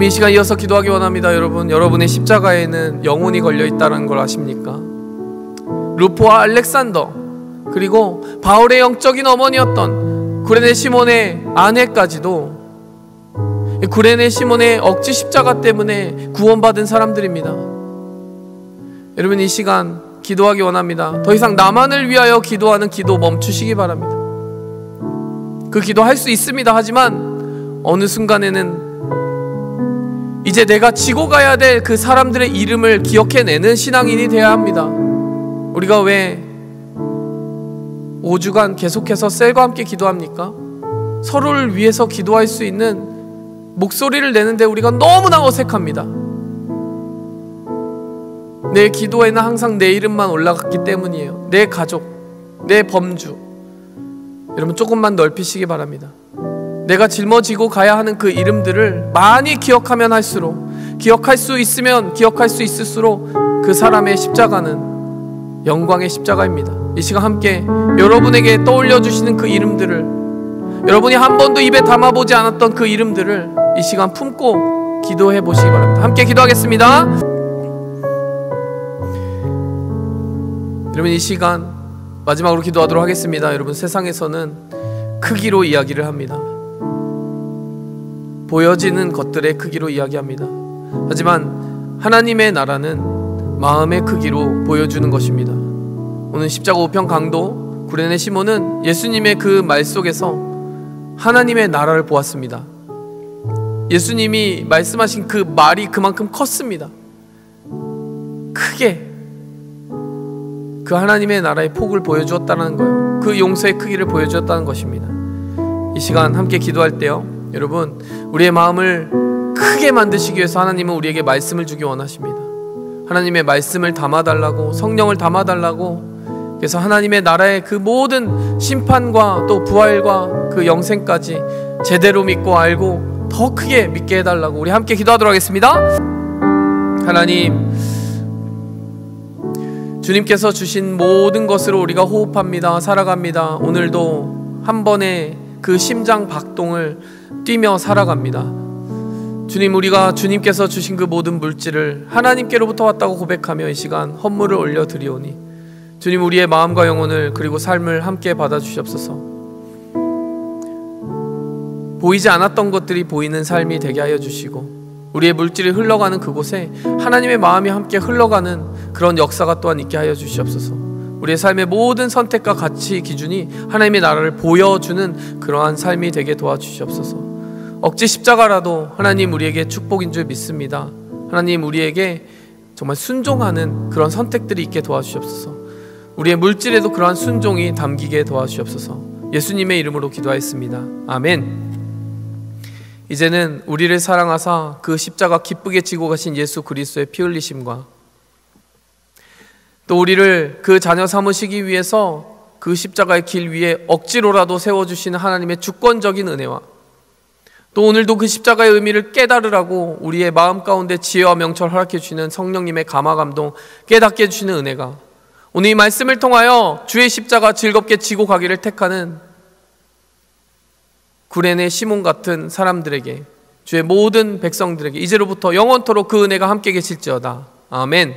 이 시간 이어서 기도하기 원합니다. 여러분, 여러분의 십자가에는 영혼이 걸려있다는 걸 아십니까? 루포와 알렉산더, 그리고 바울의 영적인 어머니였던 구레네 시몬의 아내까지도 구레네 시몬의 억지 십자가 때문에 구원받은 사람들입니다. 여러분, 이 시간 기도하기 원합니다. 더 이상 나만을 위하여 기도하는 기도 멈추시기 바랍니다. 그 기도 할 수 있습니다. 하지만 어느 순간에는 이제 내가 지고 가야 될 그 사람들의 이름을 기억해내는 신앙인이 되어야 합니다. 우리가 왜 5주간 계속해서 셀과 함께 기도합니까? 서로를 위해서 기도할 수 있는 목소리를 내는데 우리가 너무나 어색합니다. 내 기도에는 항상 내 이름만 올라갔기 때문이에요. 내 가족, 내 범주. 여러분, 조금만 넓히시기 바랍니다. 내가 짊어지고 가야 하는 그 이름들을 많이 기억하면 할수록, 기억할 수 있으면 기억할 수 있을수록 그 사람의 십자가는 영광의 십자가입니다. 이 시간 함께 여러분에게 떠올려 주시는 그 이름들을, 여러분이 한 번도 입에 담아보지 않았던 그 이름들을 이 시간 품고 기도해 보시기 바랍니다. 함께 기도하겠습니다. 여러분, 이 시간 마지막으로 기도하도록 하겠습니다. 여러분, 세상에서는 크기로 이야기를 합니다. 보여지는 것들의 크기로 이야기합니다. 하지만 하나님의 나라는 마음의 크기로 보여주는 것입니다. 오늘 십자가 우편 강도 구레네 시몬은 예수님의 그 말 속에서 하나님의 나라를 보았습니다. 예수님이 말씀하신 그 말이 그만큼 컸습니다. 크게 그 하나님의 나라의 폭을 보여주었다는 거예요. 그 용서의 크기를 보여주었다는 것입니다. 이 시간 함께 기도할 때요, 여러분, 우리의 마음을 크게 만드시기 위해서 하나님은 우리에게 말씀을 주기 원하십니다. 하나님의 말씀을 담아달라고, 성령을 담아달라고, 그래서 하나님의 나라의 그 모든 심판과 또 부활과 그 영생까지 제대로 믿고 알고 더 크게 믿게 해달라고 우리 함께 기도하도록 하겠습니다. 하나님, 주님께서 주신 모든 것으로 우리가 호흡합니다. 살아갑니다. 오늘도 한 번의 그 심장 박동을 뛰며 살아갑니다. 주님, 우리가 주님께서 주신 그 모든 물질을 하나님께로부터 왔다고 고백하며 이 시간 헌물을 올려드리오니 주님, 우리의 마음과 영혼을 그리고 삶을 함께 받아주시옵소서. 보이지 않았던 것들이 보이는 삶이 되게 하여 주시고, 우리의 물질이 흘러가는 그곳에 하나님의 마음이 함께 흘러가는 그런 역사가 또한 있게 하여 주시옵소서. 우리의 삶의 모든 선택과 가치 기준이 하나님의 나라를 보여주는 그러한 삶이 되게 도와주시옵소서. 억지 십자가라도 하나님 우리에게 축복인 줄 믿습니다. 하나님, 우리에게 정말 순종하는 그런 선택들이 있게 도와주시옵소서. 우리의 물질에도 그러한 순종이 담기게 도와주시옵소서. 예수님의 이름으로 기도하였습니다. 아멘. 이제는 우리를 사랑하사 그 십자가 기쁘게 지고 가신 예수 그리스도의 피 흘리심과 또 우리를 그 자녀 삼으시기 위해서 그 십자가의 길 위에 억지로라도 세워주시는 하나님의 주권적인 은혜와 또 오늘도 그 십자가의 의미를 깨달으라고 우리의 마음 가운데 지혜와 명철 허락해 주시는 성령님의 감화 감동 깨닫게 해주시는 은혜가 오늘 이 말씀을 통하여 주의 십자가 즐겁게 지고 가기를 택하는 구레네 시몬 같은 사람들에게, 주의 모든 백성들에게 이제로부터 영원토록 그 은혜가 함께 계실지어다. 아멘.